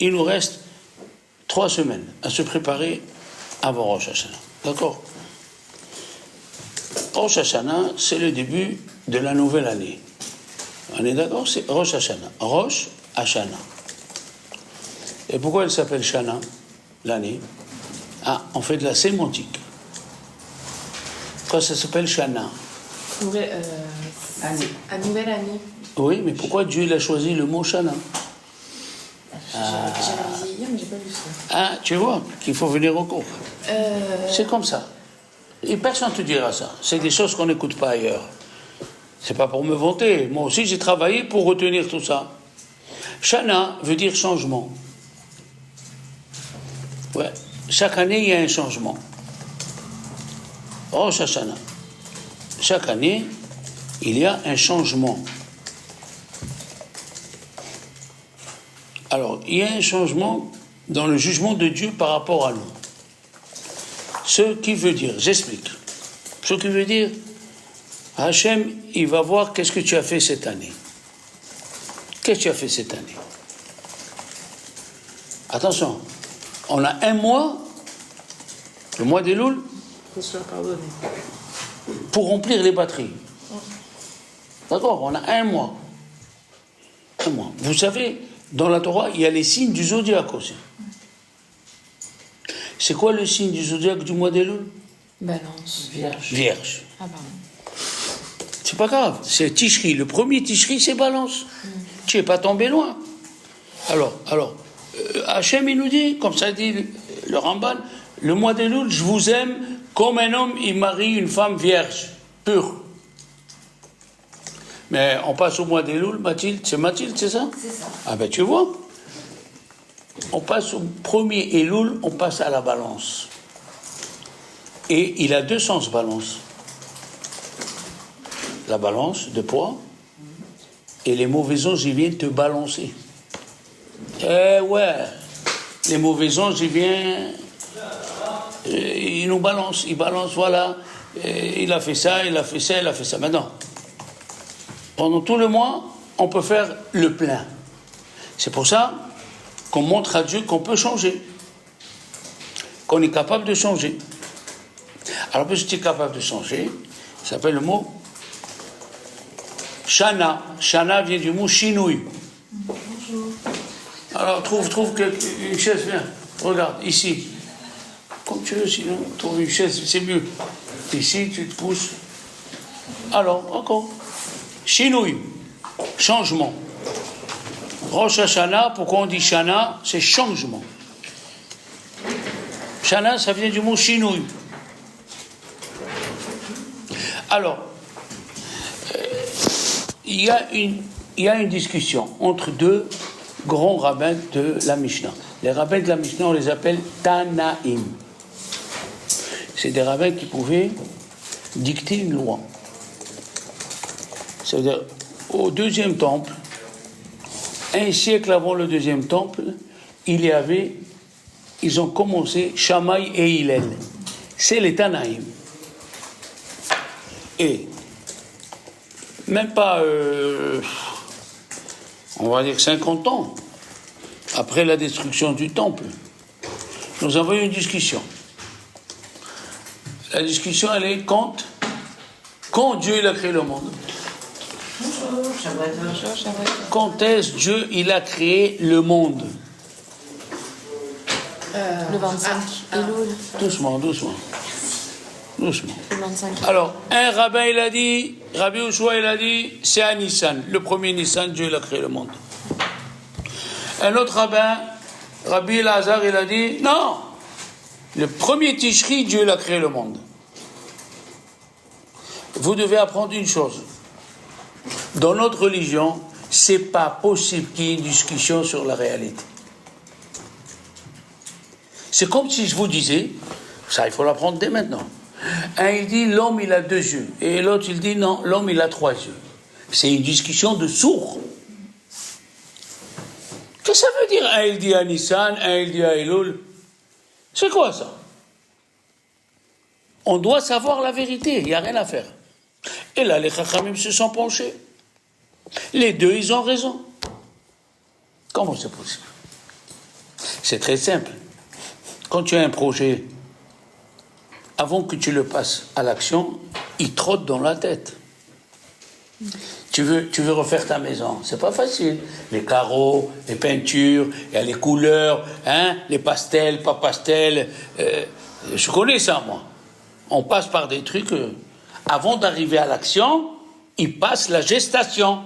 il nous reste 3 semaines à se préparer avant Rosh Hashanah. D'accord? Rosh Hashanah, c'est le début de la nouvelle année. On est d'accord? C'est Rosh Hashanah. Rosh Hashanah. Et pourquoi elle s'appelle Shana, l'année? Ah, on fait de la sémantique. Pourquoi ça s'appelle Shana? Nouvelle année. Oui, mais pourquoi Dieu il a choisi le mot Shana? J'ai révisé hier, mais j'ai pas vu ça. Ah, tu vois qu'il faut venir au cours. C'est comme ça. Et personne ne te dira ça. C'est des choses qu'on n'écoute pas ailleurs. C'est pas pour me vanter. Moi aussi, j'ai travaillé pour retenir tout ça. Shana veut dire changement. Ouais. Chaque année, il y a un changement. Rosh Hashanah. Chaque année, il y a un changement. Alors, il y a un changement dans le jugement de Dieu par rapport à nous. Ce qui veut dire, j'explique. Ce qui veut dire, Hachem, il va voir qu'est-ce que tu as fait cette année. Qu'est-ce que tu as fait cette année? Attention, on a un mois, le mois d'Elul, pour remplir les batteries. D'accord, on a un mois. Un mois. Vous savez, dans la Torah, il y a les signes du zodiaque aussi. C'est quoi le signe du zodiaque du mois d'Elul? Balance. Vierge. Ah, pardon. C'est pas grave, c'est Tishri. Le premier Tishri, c'est Balance. Tu n'es pas tombé loin. Alors, Hachem, il nous dit, comme ça dit le Ramban, le mois d'Elul, je vous aime comme un homme, il marie une femme vierge, pure. Mais on passe au mois d'Elul, Mathilde, c'est ça? C'est ça. Ah ben tu vois, on passe au premier Elul, on passe à la balance. Et il a 2 sens, balance. La balance de poids, et les mauvais anges, ils viennent te balancer. Eh ouais, les mauvais anges, ils viennent, ils nous balancent, voilà, il a fait ça, il a fait ça, il a fait ça. Maintenant, pendant tout le mois, on peut faire le plein. C'est pour ça qu'on montre à Dieu qu'on peut changer, qu'on est capable de changer. Alors, puisque tu es capable de changer, ça s'appelle le mot Shana. Shana vient du mot Shinui. Bonjour. Alors, trouve une chaise, viens. Regarde, ici. Comme tu veux, sinon, trouve une chaise, c'est mieux. Ici, tu te pousses. Alors, encore. Shinui, changement. Rosh Hashanah, pourquoi on dit Shana? C'est changement. Shana, ça vient du mot Shinui. Alors, il y a une discussion entre 2 grands rabbins de la Mishnah. Les rabbins de la Mishnah, on les appelle Tanaïm. C'est des rabbins qui pouvaient dicter une loi. C'est-à-dire, au 2e temple, un siècle avant le 2e temple, ils ont commencé Shammai et Hillel. C'est les Tanaïm. Et même pas, on va dire 50 ans après la destruction du temple, nous avons eu une discussion. La discussion, elle est quand Dieu il a créé le monde. Quand est-ce Dieu il a créé le monde? Le 25. Elul. Doucement. Le 25. Alors, un rabbin il a dit, Rabbi Yoshua il a dit, c'est à Nissan, le premier Nissan, Dieu il a créé le monde. Un autre rabbin, Rabbi Elazar, il a dit, non, le premier Tishri, Dieu il a créé le monde. Vous devez apprendre une chose. Dans notre religion, c'est pas possible qu'il y ait une discussion sur la réalité. C'est comme si je vous disais, ça il faut l'apprendre dès maintenant. Un il dit l'homme il a 2 yeux et l'autre il dit non, l'homme il a 3 yeux. C'est une discussion de sourds. Qu'est-ce que ça veut dire? Un il dit à Nissan, un il dit à Elul. C'est quoi ça? On doit savoir la vérité, il n'y a rien à faire. Et là les Chachamim se sont penchés. Les 2 ils ont raison. Comment c'est possible? C'est très simple. Quand tu as un projet, avant que tu le passes à l'action, il trotte dans la tête. Tu veux refaire ta maison, c'est pas facile. Les carreaux, les peintures, il y a les couleurs, hein, les pastels, pas pastels. Je connais ça, moi. On passe par des trucs. Avant d'arriver à l'action, il passe la gestation.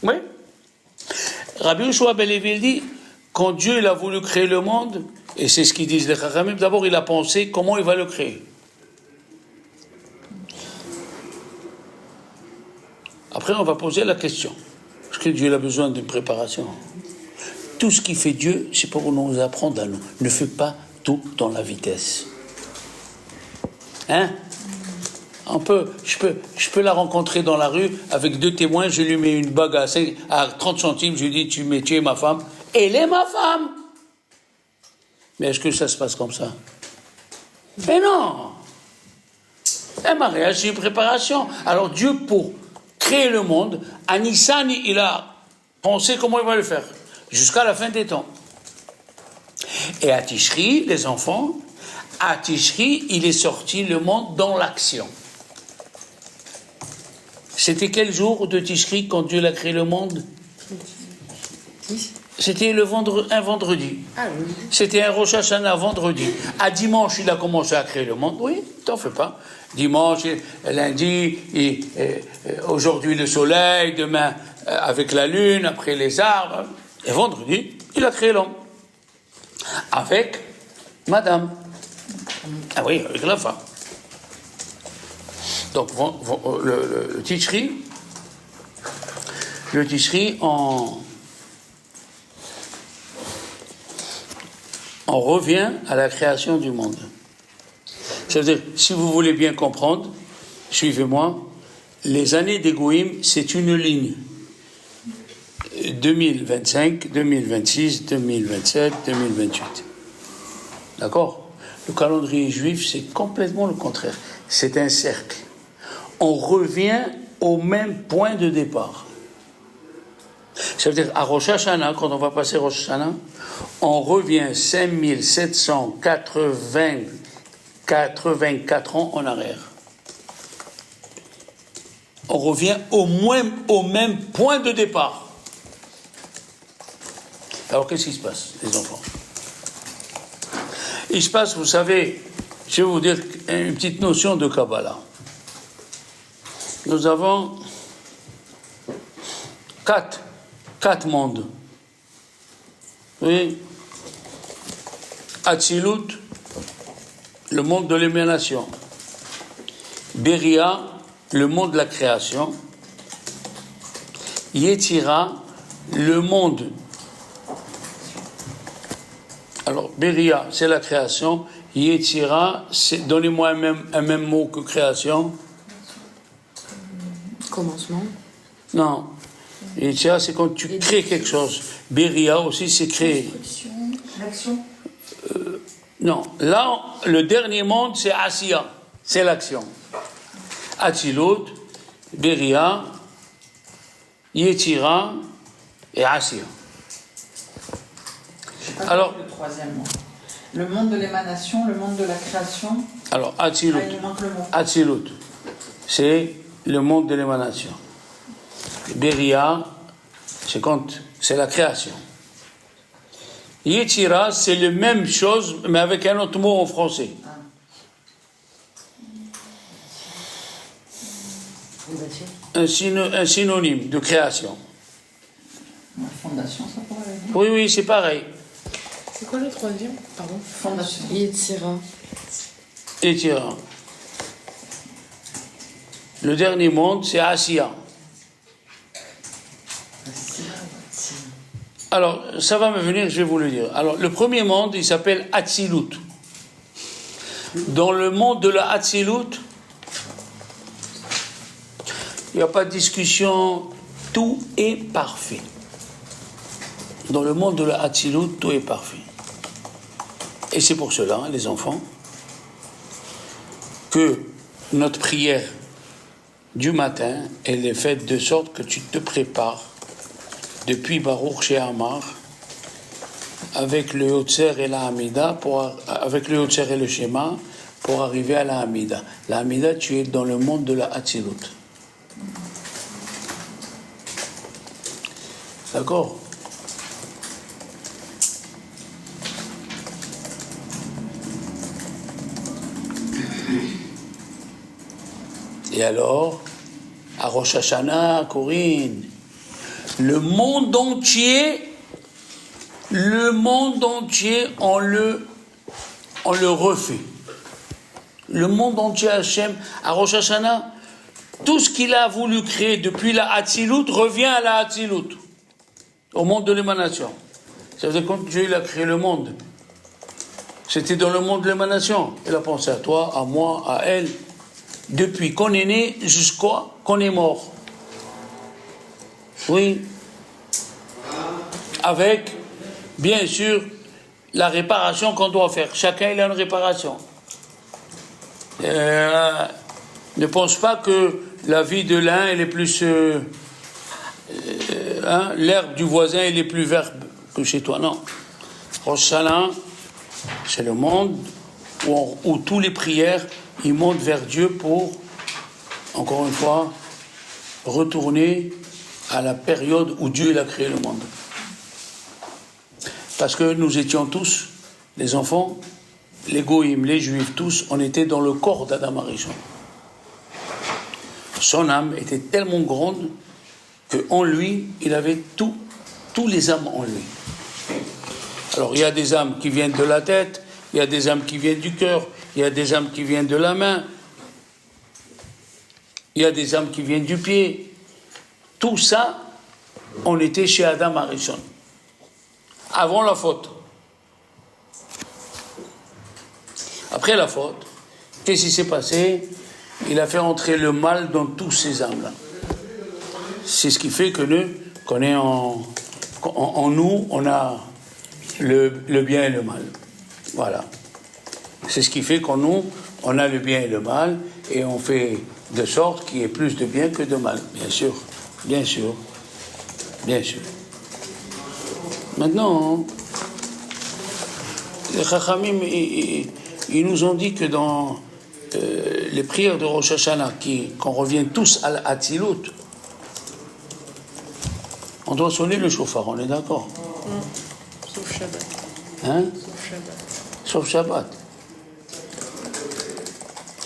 Oui. Rabbi Yoshua ben Levi dit, quand Dieu il a voulu créer le monde, et c'est ce qu'ils disent les Chachamim, d'abord il a pensé comment il va le créer. Après, on va poser la question. Est-ce que Dieu il a besoin d'une préparation? Tout ce qui fait Dieu, c'est pour nous apprendre à nous. Ne fais pas tout dans la vitesse. Hein? Je peux la rencontrer dans la rue avec 2 témoins, je lui mets une bague à 30 centimes, je lui dis tu es ma femme. Elle est ma femme! Mais est-ce que ça se passe comme ça? Mais non! Un mariage, c'est une préparation. Alors Dieu, pour créer le monde, à Nissan, il a pensé comment il va le faire, jusqu'à la fin des temps. Et à Tishri, les enfants, à Tishri, il est sorti le monde dans l'action. C'était quel jour de Tishri quand Dieu a créé le monde? C'était un vendredi. Ah oui. C'était un Rosh Hashanah vendredi. À dimanche, il a commencé à créer le monde. Oui, t'en fais pas. Dimanche, lundi, aujourd'hui le soleil, demain avec la lune, après les arbres. Et vendredi, il a créé l'homme. Avec madame. Ah oui, avec la femme. Donc, le Tishri, on revient à la création du monde. C'est-à-dire, si vous voulez bien comprendre, suivez-moi, les années des Goïm, c'est une ligne. 2025, 2026, 2027, 2028. D'accord? Le calendrier juif, c'est complètement le contraire. C'est un cercle. On revient au même point de départ. Ça veut dire, à Rosh Hashanah, quand on va passer Rosh Hashanah, on revient 5784 ans en arrière. On revient au même point de départ. Alors, qu'est-ce qui se passe, les enfants? Il se passe, vous savez, je vais vous dire une petite notion de Kabbalah. Nous avons quatre mondes. Oui. Atzilut, le monde de l'émanation. Beria, le monde de la création. Yetzira, le monde. Alors, Beria, c'est la création. Yetzira, donnez-moi un même mot que création. Commencement. Non. Yetzira, c'est quand tu crées quelque chose. Beria aussi, c'est créer. L'action. Non. Là, le dernier monde, c'est Asiya. C'est l'action. Atzilut, Beria, Yetzira et Asiya. Alors, le troisième monde. Le monde de l'émanation, le monde de la création. Alors, Atzilut. Ah, il manque le mot. Atzilut, c'est le monde de l'émanation. Beria, c'est la création. Yetzira, c'est la même chose, mais avec un autre mot en français. Un synonyme de création. La fondation, ça pourrait être. Oui, c'est pareil. C'est quoi le troisième? Pardon. Fondation. Yetzira. Yetzira. Le dernier monde, c'est Asiya. Alors, ça va me venir, je vais vous le dire. Alors, le premier monde, il s'appelle Atzilut. Dans le monde de la Atzilut, il n'y a pas de discussion, tout est parfait. Dans le monde de la Atzilut, tout est parfait. Et c'est pour cela, les enfants, que notre prière du matin, elle est faite de sorte que tu te prépares depuis Baruch She'amar avec le Yotzer et la Hamida, avec le Yotzer et le Shema, pour arriver à la Hamida. La Hamida, tu es dans le monde de la Hatzilut. D'accord? Et alors, à Rosh Hashanah, Corinne, le monde entier, on le refait. Le monde entier, Hachem, à Rosh Hashanah, tout ce qu'il a voulu créer depuis la Hatzilut revient à la Hatzilut, au monde de l'émanation. Ça veut dire quand Dieu il a créé le monde, c'était dans le monde de l'émanation. Il a pensé à toi, à moi, à elle, depuis qu'on est né jusqu'à qu'on est mort. Oui. Avec, bien sûr, la réparation qu'on doit faire. Chacun il a une réparation. Ne pense pas que la vie de l'un elle est plus l'herbe du voisin elle est plus verte que chez toi. Non. Rosh Hashanah, c'est le monde où tous les prières ils montent vers Dieu pour, encore une fois, retourner à la période où Dieu il a créé le monde. Parce que nous étions tous, les enfants, les goïms, les juifs, tous, on était dans le corps d'Adam Arishon. Son âme était tellement grande qu'en lui, il avait tous les âmes en lui. Alors il y a des âmes qui viennent de la tête, il y a des âmes qui viennent du cœur, il y a des âmes qui viennent de la main, il y a des âmes qui viennent du pied. Tout ça, on était chez Adam Arishon. Avant la faute. Après la faute, qu'est-ce qui s'est passé? Il a fait entrer le mal dans tous ces âmes-là. C'est ce qui fait que nous, qu'on est en nous, on a le bien et le mal. Voilà. C'est ce qui fait qu'en nous, on a le bien et le mal, et on fait de sorte qu'il y ait plus de bien que de mal. Bien sûr, bien sûr, bien sûr. Maintenant, les Chachamim, ils nous ont dit que dans les prières de Rosh Hashanah, qu'on revient tous à l'Hatzilut, on doit sonner le shofar, on est d'accord? Sauf Shabbat. Hein? Sauf Shabbat. Sauf Shabbat.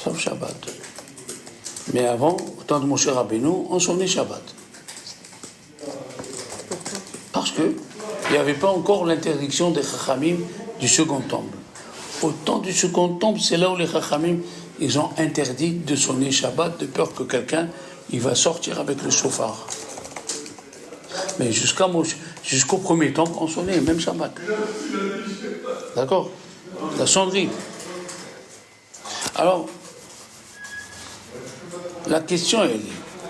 Sauf Shabbat. Mais avant, au temps de Moshe Rabbeinu, on sonnait Shabbat. Parce que il n'y avait pas encore l'interdiction des Chachamim du second temple. Au temps du second temple, c'est là où les Chachamim, ils ont interdit de sonner Shabbat, de peur que quelqu'un, il va sortir avec le shofar. Mais jusqu'au premier temple, on sonnait, même Shabbat. D'accord? La sonnerie. Alors, la question est,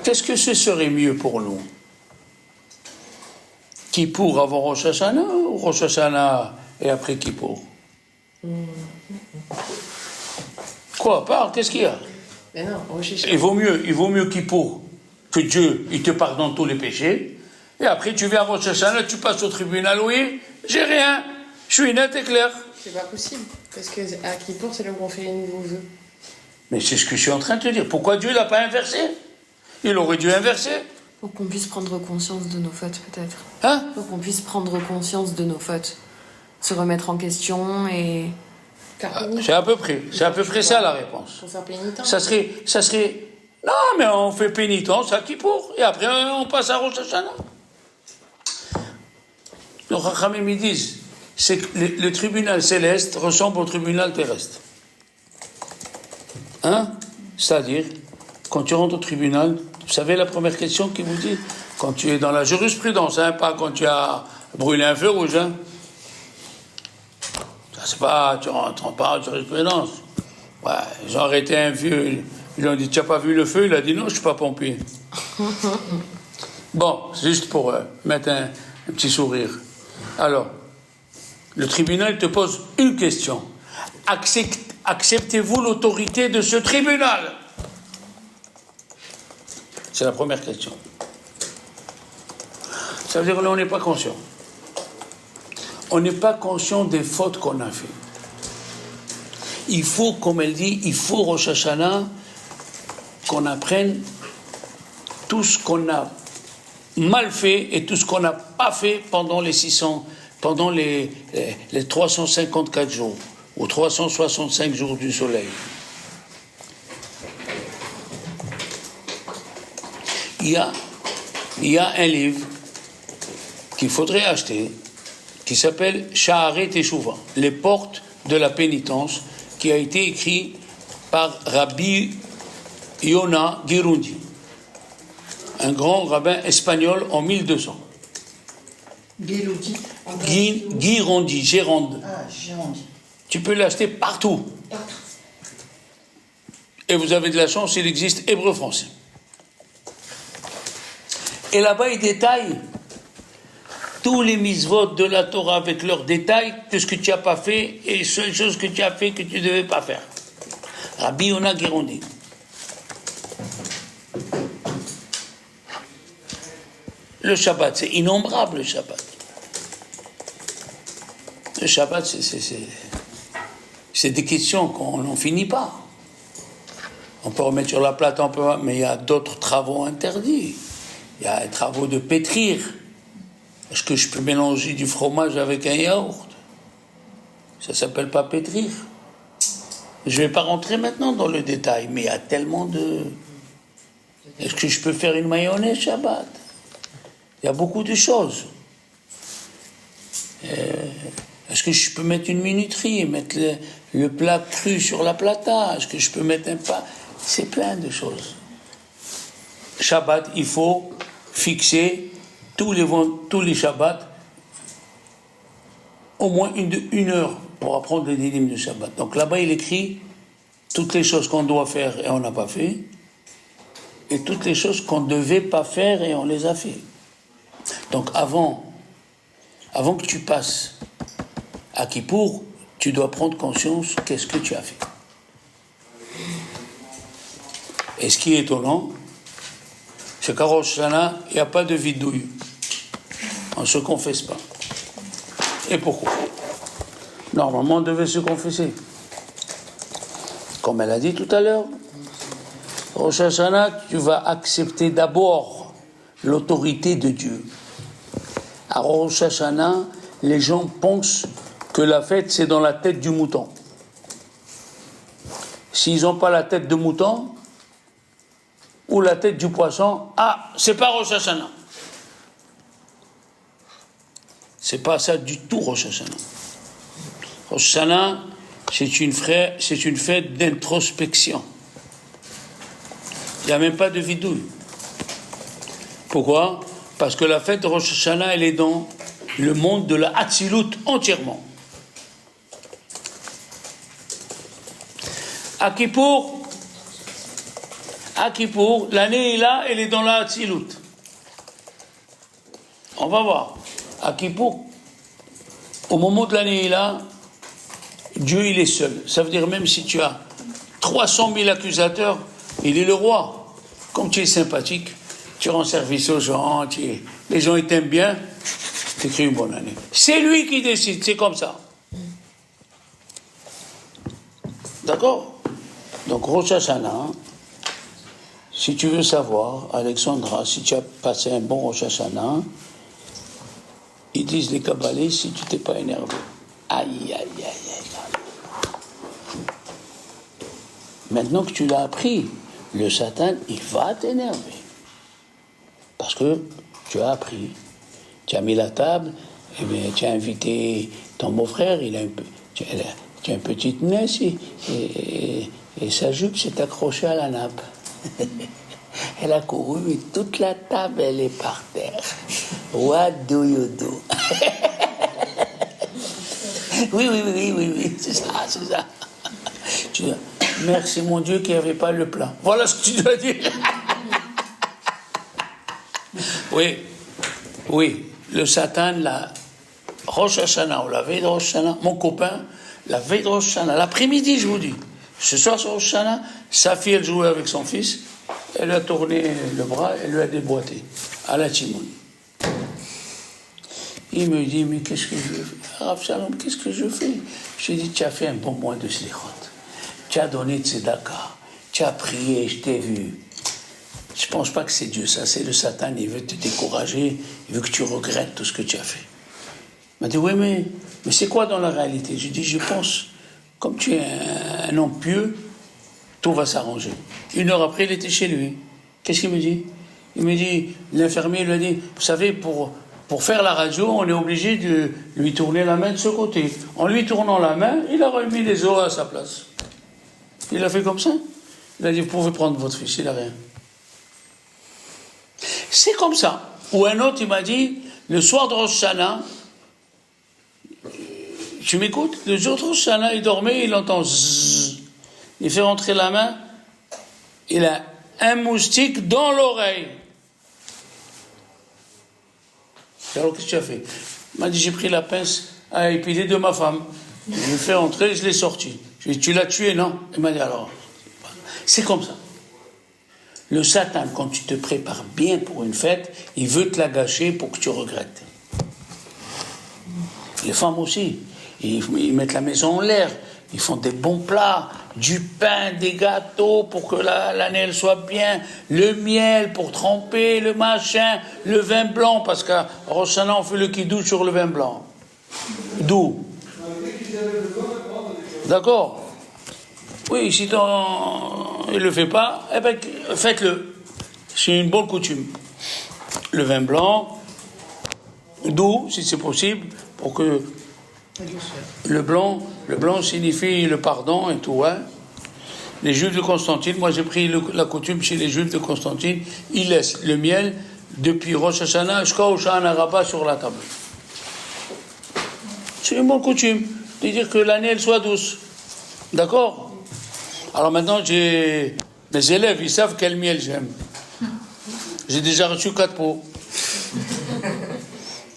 qu'est-ce que ce serait mieux pour nous? Kippour avant Rosh Hashanah ou Rosh Hashanah et après Kippour? Quoi, parle, qu'est-ce qu'il y a? Mais non, Rosh Hashanah. Il vaut mieux Kippour, que Dieu, il te pardonne tous les péchés, et après tu viens à Rosh Hashanah, tu passes au tribunal, oui, j'ai rien, je suis net et clair. C'est pas possible, parce que à Kippour, c'est là où on fait les nouveaux vœux. Mais c'est ce que je suis en train de te dire. Pourquoi Dieu l'a pas inversé? Il aurait dû inverser. Pour qu'on puisse prendre conscience de nos fautes, peut-être. Hein? Pour qu'on puisse prendre conscience de nos fautes. Se remettre en question et... C'est à peu près ça la réponse. Pour faire pénitence. Ça serait... Non, mais on fait pénitence à Kippour, et après on passe à Rosh Hashanah. Les Chachamim ils disent, c'est que le tribunal céleste ressemble au tribunal terrestre. Hein? C'est-à-dire, quand tu rentres au tribunal, vous savez la première question qu'il vous dit? Quand tu es dans la jurisprudence, hein, pas quand tu as brûlé un feu rouge. Hein. Ça, c'est pas, tu rentres pas en jurisprudence. Ouais, ils ont arrêté un vieux, ils lui ont dit, tu n'as pas vu le feu? Il a dit, non, je ne suis pas pompier. Bon, c'est juste pour mettre un petit sourire. Alors, le tribunal te pose une question. Acceptez-vous l'autorité de ce tribunal? C'est la première question. Ça veut dire qu'on n'est pas conscient. on n'est pas conscient des fautes qu'on a fait. Il faut, comme elle dit, il faut Rosh Hashanah qu'on apprenne tout ce qu'on a mal fait et tout ce qu'on n'a pas fait pendant les 354 jours ou 365 jours du soleil. Il y a un livre qu'il faudrait acheter qui s'appelle Sha'arei Teshuvah, les portes de la pénitence, qui a été écrit par Rabbi Yonah Girundi, un grand rabbin espagnol en 1200. Girondi. Gérande. Ah, Girondi. Tu peux l'acheter partout. Et vous avez de la chance, il existe hébreu-français. Et là-bas, il détaille tous les mitzvot de la Torah avec leurs détails, de ce que tu n'as pas fait et les seules choses que tu as fait que tu ne devais pas faire. Rabbi Yonah Girondi. Le Shabbat, c'est innombrable, le Shabbat. Le Shabbat, c'est des questions qu'on n'en finit pas. On peut remettre sur la plate, mais il y a d'autres travaux interdits. Il y a des travaux de pétrir. Est-ce que je peux mélanger du fromage avec un yaourt? Ça ne s'appelle pas pétrir. Je ne vais pas rentrer maintenant dans le détail, mais il y a tellement de... Est-ce que je peux faire une mayonnaise Shabbat? Il y a beaucoup de choses. Est-ce que je peux mettre une minuterie et mettre le plat cru sur la plata? Est-ce que je peux mettre un pain? C'est plein de choses. Shabbat, il faut fixer tous les Shabbats au moins une heure pour apprendre les dinim de Shabbat. Donc là-bas, il écrit toutes les choses qu'on doit faire et on n'a pas fait, et toutes les choses qu'on ne devait pas faire et on les a fait. Donc avant que tu passes à Kippour, tu dois prendre conscience qu'est-ce que tu as fait. Et ce qui est étonnant, c'est qu'à Rosh Hashanah, il n'y a pas de vidouille. On ne se confesse pas. Et pourquoi? Normalement, on devait se confesser. Comme elle a dit tout à l'heure, Rosh Hashanah, tu vas accepter d'abord l'autorité de Dieu. À Rosh Hashanah, les gens pensent que la fête, c'est dans la tête du mouton. S'ils n'ont pas la tête de mouton, ou la tête du poisson, c'est pas Rosh Hashanah. C'est pas ça du tout, Rosh Hashanah. Rosh Hashanah, c'est une fête d'introspection. Il n'y a même pas de vidouille. Pourquoi? Parce que la fête de Rosh Hashanah, elle est dans le monde de la Hatzilut entièrement. À Kippour, l'année est là, elle est dans la Hatzilut. On va voir. À Kippour, au moment de l'année est là, Dieu il est seul. Ça veut dire même si tu as 300 000 accusateurs, il est le roi. Comme tu es sympathique, tu rends service aux gens, les gens ils t'aiment bien, tu écris une bonne année. C'est lui qui décide, c'est comme ça. D'accord? Donc Rosh Hashanah, si tu veux savoir, Alexandra, si tu as passé un bon Rosh Hashanah, ils disent les kabbalistes, si tu t'es pas énervé. Aïe, aïe, aïe, aïe. Maintenant que tu l'as appris, le Satan, il va t'énerver. Parce que tu as appris. Tu as mis la table, et bien, tu as invité ton beau-frère, tu as une petite naisse, et sa jupe s'est accrochée à la nappe. Elle a couru et toute la table, elle est par terre. What do you do? Oui, c'est ça. Tu dis, merci mon Dieu qu'il n'y avait pas le plat. Voilà ce que tu dois dire. Oui, le Satan, la Rosh Hashanah, ou la veille de Rosh Hashanah, mon copain, la veille de Rosh Hashanah, l'après-midi, je vous dis, ce soir sur Rosh Hashanah, sa fille, elle jouait avec son fils, elle a tourné le bras, elle lui a déboîté, à la Timoun. Il me dit, mais qu'est-ce que je fais? Rav Shalom, qu'est-ce que je fais? Je lui ai dit, tu as fait un bon mois de slichot. Tu as donné de tzedaka. Tu as prié, je t'ai vu. Je ne pense pas que c'est Dieu, ça, c'est le Satan. Il veut te décourager, il veut que tu regrettes tout ce que tu as fait. Il m'a dit, oui, mais c'est quoi dans la réalité? Je dis, je pense, comme tu es un homme pieux, tout va s'arranger. 1 heure après, il était chez lui. Qu'est-ce qu'il me dit? Il me dit, l'infirmier lui a dit, vous savez, pour faire la radio, on est obligé de lui tourner la main de ce côté. En lui tournant la main, il a remis les os à sa place. Il a fait comme ça. Il a dit, vous pouvez prendre votre fils, il n'a rien. C'est comme ça. Ou un autre, il m'a dit, le soir de Rosh Hashanah, tu m'écoutes? Le jour de Rosh Hashanah, il dormait, il entend zzz. Il fait rentrer la main, il a un moustique dans l'oreille. Alors qu'est-ce que tu as fait? Il m'a dit, j'ai pris la pince à épiler de ma femme. Je l'ai fait rentrer, je l'ai sorti. Je lui ai dit, tu l'as tué, non? Il m'a dit, alors, c'est comme ça. Le Satan, quand tu te prépares bien pour une fête, il veut te la gâcher pour que tu regrettes. Les femmes aussi, ils mettent la maison en l'air, ils font des bons plats, du pain, des gâteaux pour que l'année elle soit bien, le miel pour tremper, le machin, le vin blanc, parce qu'à Rosh Hashanah, on fait le kidouche sur le vin blanc. D'où? D'accord? Oui, si il ne le fait pas, eh ben, faites-le. C'est une bonne coutume. Le vin blanc, d'où, si c'est possible, pour que le blanc signifie le pardon et tout. Hein. Les Juifs de Constantine, moi j'ai pris la coutume chez les Juifs de Constantine, ils laissent le miel depuis Rosh Hashanah jusqu'à Hoshana Rabbah sur la table. C'est une bonne coutume de dire que l'année elle soit douce. D'accord? Alors maintenant, mes élèves, ils savent quel miel j'aime. J'ai déjà reçu 4 pots.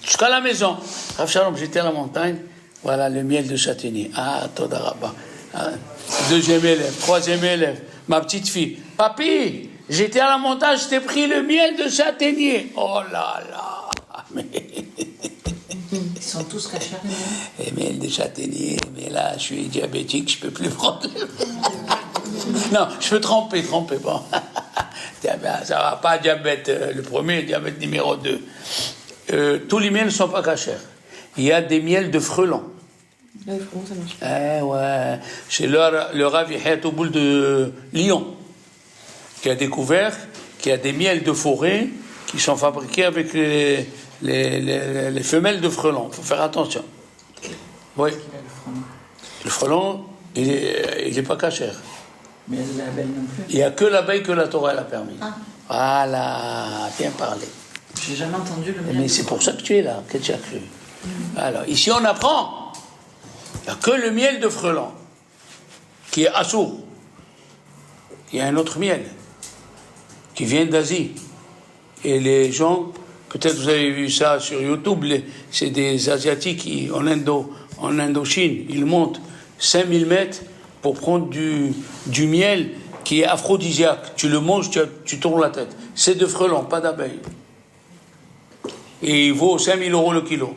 Jusqu'à la maison. Rav Shalom, j'étais à la montagne. Voilà le miel de châtaignier. Ah, Toda Rabba. Deuxième élève, troisième élève. Ma petite fille. Papi, j'étais à la montagne, je t'ai pris le miel de châtaignier. Oh là là. Mais... Ils sont tous cachés. Et miel de châtaignier. Mais là, je suis diabétique, je peux plus prendre le... Non, je peux tremper, bon. Ça va pas, diabète le premier, diabète numéro 2. Tous les miels ne sont pas cachers. Il y a des miels de frelons. Les frelons, ça marche. Ouais. C'est le Rav Yehia Touboul de Lyon qui a découvert qu'il y a des miels de forêt qui sont fabriqués avec les femelles de frelons. Il faut faire attention. Oui. Le frelon, il est pas cacher. Mais l'abeille non plus. Il n'y a que l'abeille que la Torah elle a permis. Ah. Voilà, bien parlé. J'ai jamais entendu le miel. Mais c'est pour ça que tu es là, que tu as cru. Alors, ici on apprend. Il n'y a que le miel de frelon qui est assourd. Il y a un autre miel qui vient d'Asie. Et les gens, peut-être vous avez vu ça sur YouTube, c'est des Asiatiques qui, en Indochine, ils montent 5000 mètres pour prendre du miel qui est aphrodisiaque. Tu le manges, tu tournes la tête. C'est de frelons, pas d'abeilles. Et il vaut 5000 € le kilo.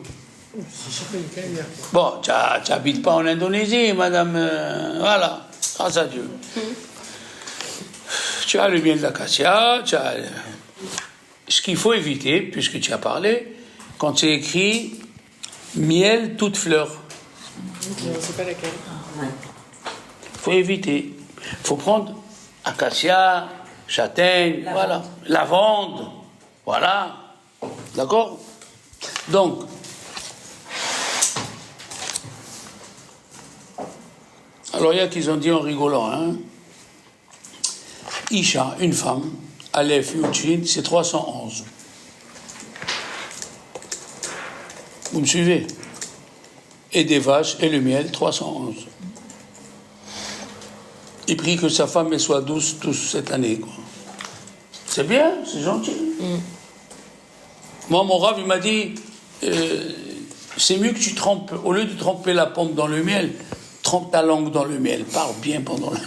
Bon, tu n'habites pas en Indonésie, madame. Voilà, grâce à Dieu. Tu as le miel d'acacia, tu as... Ce qu'il faut éviter, puisque tu as parlé, quand c'est écrit miel toute fleur. Je ne sais pas laquelle. Il faut éviter. Il faut prendre acacia, châtaigne, voilà, lavande, voilà. D'accord? Donc, alors il y a qui ont dit en rigolant, hein, Isha, une femme, Aleph Yuchin, c'est 311. Vous me suivez? Et des vaches et le miel, 311. Il prie que sa femme elle soit douce cette année, quoi. C'est bien, c'est gentil. Moi, mon Rav, il m'a dit, c'est mieux que tu trempes, au lieu de tremper la pomme dans le miel, trempe ta langue dans le miel, parle bien pendant la...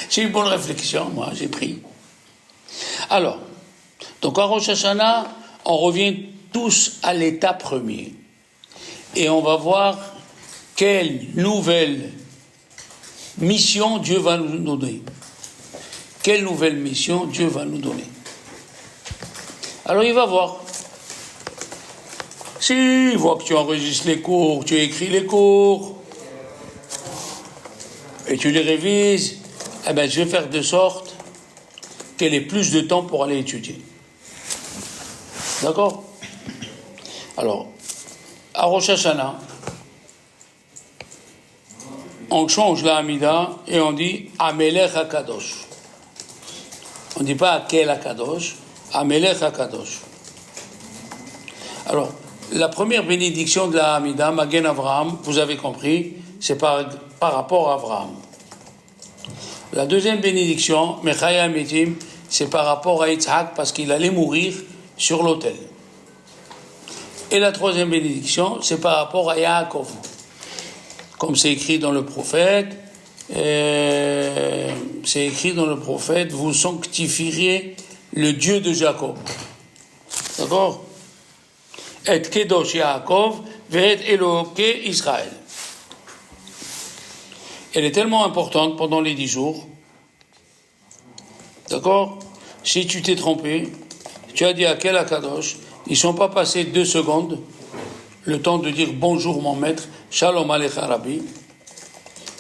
J'ai une bonne réflexion, moi, j'ai pris. Alors, donc à Rosh Hashanah, on revient tous à l'état premier. Et on va voir quelle nouvelle mission Dieu va nous donner. Quelle nouvelle mission Dieu va nous donner. Alors il va voir. Si il voit que tu enregistres les cours, tu écris les cours, et tu les révises, eh bien je vais faire de sorte qu'elle ait plus de temps pour aller étudier. D'accord? Alors, à Rosh Hashanah, on change la Hamida et on dit Amelech HaKadosh. On ne dit pas Akel HaKadosh, Amelech HaKadosh. Alors, la première bénédiction de la Hamida, Magen Avraham, vous avez compris, c'est par rapport à Avraham. La deuxième bénédiction, Mechaya Metim, c'est par rapport à Yitzhak parce qu'il allait mourir sur l'autel. Et la troisième bénédiction, c'est par rapport à Yaakov. Comme c'est écrit dans le prophète, vous sanctifierez le Dieu de Jacob. D'accord? Et Kedosh Yaakov, ve'et Eloké Israël. Elle est tellement importante pendant les 10 jours. D'accord? Si tu t'es trompé, tu as dit à quel Akadosh, ils ne sont pas passés 2 secondes, le temps de dire bonjour mon maître, Shalom Alecha Rabbi,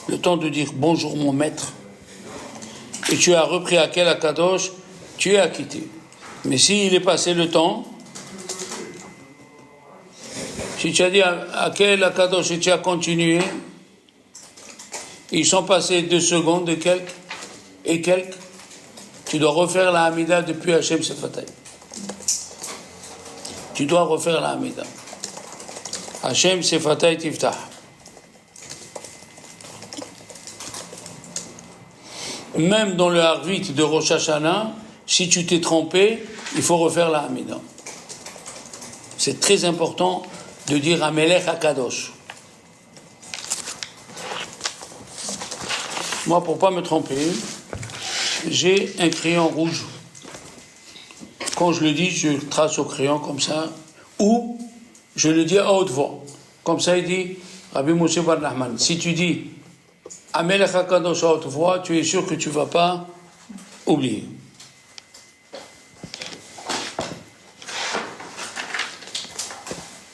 le temps de dire bonjour mon maître, et tu as repris à quel Akadosh, tu es acquitté. Mais s'il est passé le temps, si tu as dit à quel Akadosh et tu as continué, ils sont passés 2 secondes et quelques, tu dois refaire la Hamida depuis Hashem Sefatay. Tu dois refaire la Hamida. Hashem Sefatay Tiftah. Même dans le Harvit de Rosh Hashanah, si tu t'es trompé, il faut refaire la Hamida. C'est très important de dire Amelech HaKadosh. Moi, pour ne pas me tromper, j'ai un crayon rouge. Quand je le dis, je trace au crayon comme ça, ou je le dis à haute voix. Comme ça, il dit, Rabbi Moshe Bar Nachman, si tu dis Amelech HaKadosh à haute voix, tu es sûr que tu ne vas pas oublier.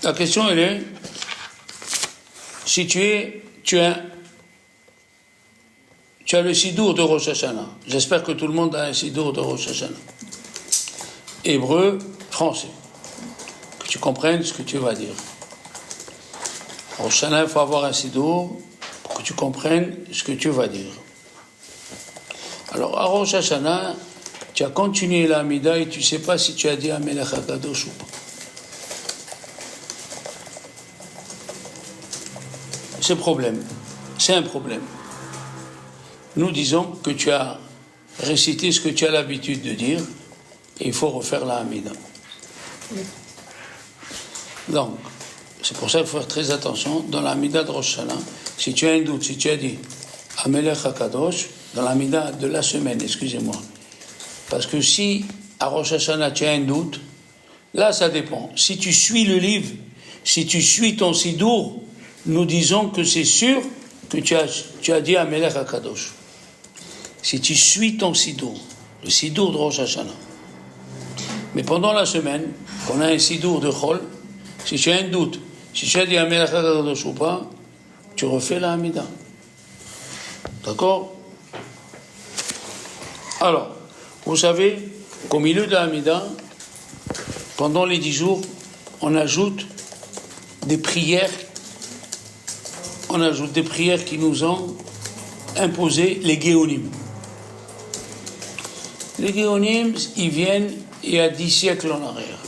La question, elle est, si tu as le Sidour de Rosh Hashanah. J'espère que tout le monde a un Sidour de Rosh Hashanah. Hébreu, français. Que tu comprennes ce que tu vas dire. Rosh Hashanah, il faut avoir un Sidour pour que tu comprennes ce que tu vas dire. Alors, à Rosh Hashanah, tu as continué la Hamida et tu ne sais pas si tu as dit Amelech HaKadosh ou pas. C'est un problème. Nous disons que tu as récité ce que tu as l'habitude de dire et il faut refaire la Hamida. Donc, c'est pour ça qu'il faut faire très attention dans la Hamida de Rosh Hashanah. Si tu as un doute, si tu as dit Amelech HaKadosh, dans la Hamida de la semaine, excusez-moi. Parce que si à Rosh Hashanah tu as un doute, là ça dépend. Si tu suis le livre, si tu suis ton Sidour, nous disons que c'est sûr que tu as dit Amelech HaKadosh. Si tu suis ton Sidour, le Sidour de Rosh Hashanah. Mais pendant la semaine, qu'on a un Sidour de Chol, si tu as un doute, si tu as dit Amelech HaKadosh ou pas, tu refais la Hamida. D'accord? Alors, vous savez qu'au milieu de la Hamida, pendant les 10 jours, on ajoute des prières. On ajoute des prières qui nous ont imposé les Géonim. Les Géonim, ils viennent il y a 10 siècles en arrière,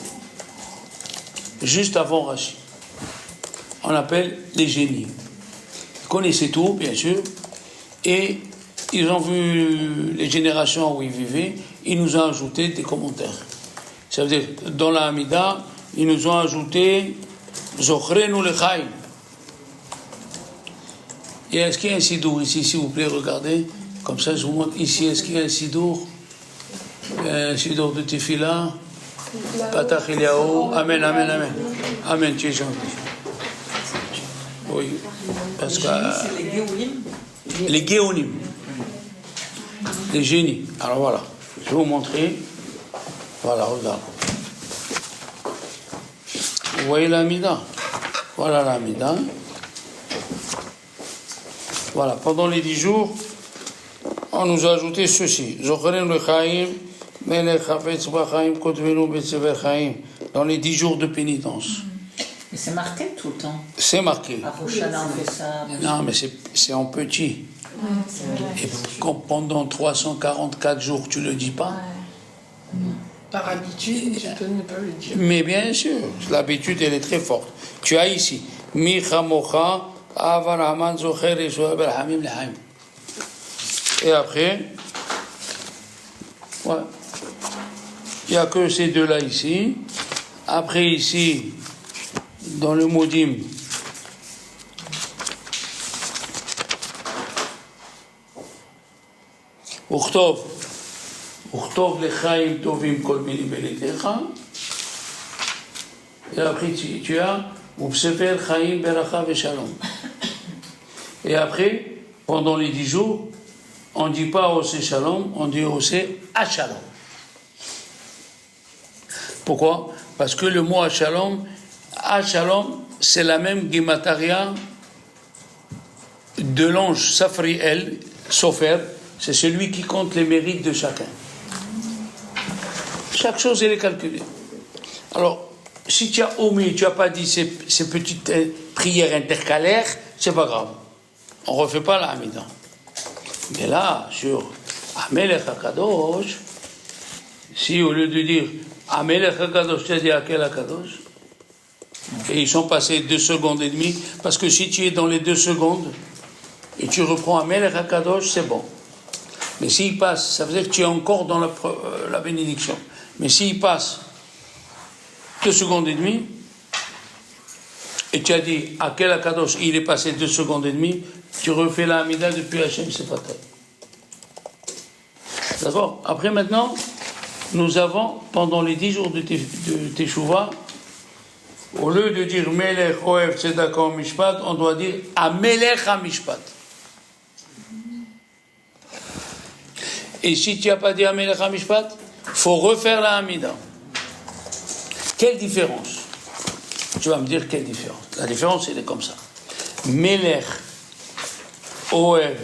juste avant Rashi. On appelle les génies. Ils connaissaient tout, bien sûr, et ils ont vu les générations où ils vivaient, ils nous ont ajouté des commentaires. Ça veut dire, dans la Hamida, ils nous ont ajouté Zochrenu Lechaim. Est-ce qu'il y a un sidour ici, s'il vous plaît, regardez, comme ça je vous montre ici, est-ce qu'il y a un sidour de Tefila? Patach Eliaou. Amen, amen, amen. Amen, tu es gentil. Oui, parce que C'est les Géoulim. les Géonim, les génies. Alors voilà, je vais vous montrer. Voilà, regarde. Vous voyez l'Amida? Voilà l'Amida. Voilà, pendant les 10 jours, on nous a ajouté ceci. Zochrein le Chaim, Melech Hafetz Bachaim, Kotvenu Betsever Chaim. Dans les 10 jours de pénitence. Mais c'est marqué tout le temps. C'est marqué. À Rosh Hashanah, on fait ça. Non, mais c'est en petit. Et quand pendant 344 jours, tu le dis pas. Par habitude, je peux ne pas le dire. Mais bien sûr, l'habitude, elle est très forte. Tu as ici, Micha Mocha, Avar Haman Zocher et Shoab Hamim Lehaim. Et après, ouais. Il n'y a que ces deux-là ici. Après, ici, dans le Modim, Uchtov lechaim tovim kol mini belitecha. Et après tu as Upsefer chaim beracha veshalom. Et après, pendant les 10 jours, on ne dit pas Ose Shalom, on dit Ose Ashalom. Pourquoi? Parce que le mot Ashalom, c'est la même Gemataria de l'ange Safriel, Sofer, c'est celui qui compte les mérites de chacun. Chaque chose, elle est calculée. Alors, si tu as omis, tu n'as pas dit ces petites prières intercalaires, c'est pas grave. On ne refait pas la Hamida. Mais là, sur Amelech HaKadosh, si au lieu de dire Amelech HaKadosh, tu as dit Akel HaKadosh, et ils sont passés 2 secondes et demie, parce que si tu es dans les 2 secondes, et tu reprends Amelech HaKadosh, c'est bon. Mais s'il passe, ça veut dire que tu es encore dans la bénédiction. Mais s'il passe 2 secondes et demie, et tu as dit Akel HaKadosh, il est passé 2 secondes et demie, tu refais la Hamida depuis Hachem, c'est fatal. D'accord? Après maintenant, nous avons, pendant les 10 jours de Teshuvah, au lieu de dire Melech Oev Tzedaka Mishpat, on doit dire Amelech HaMishpat. Et si tu n'as pas dit Amelech HaMishpat, il faut refaire la Hamida. Quelle différence? Tu vas me dire quelle différence. La différence, elle est comme ça. Melech Oev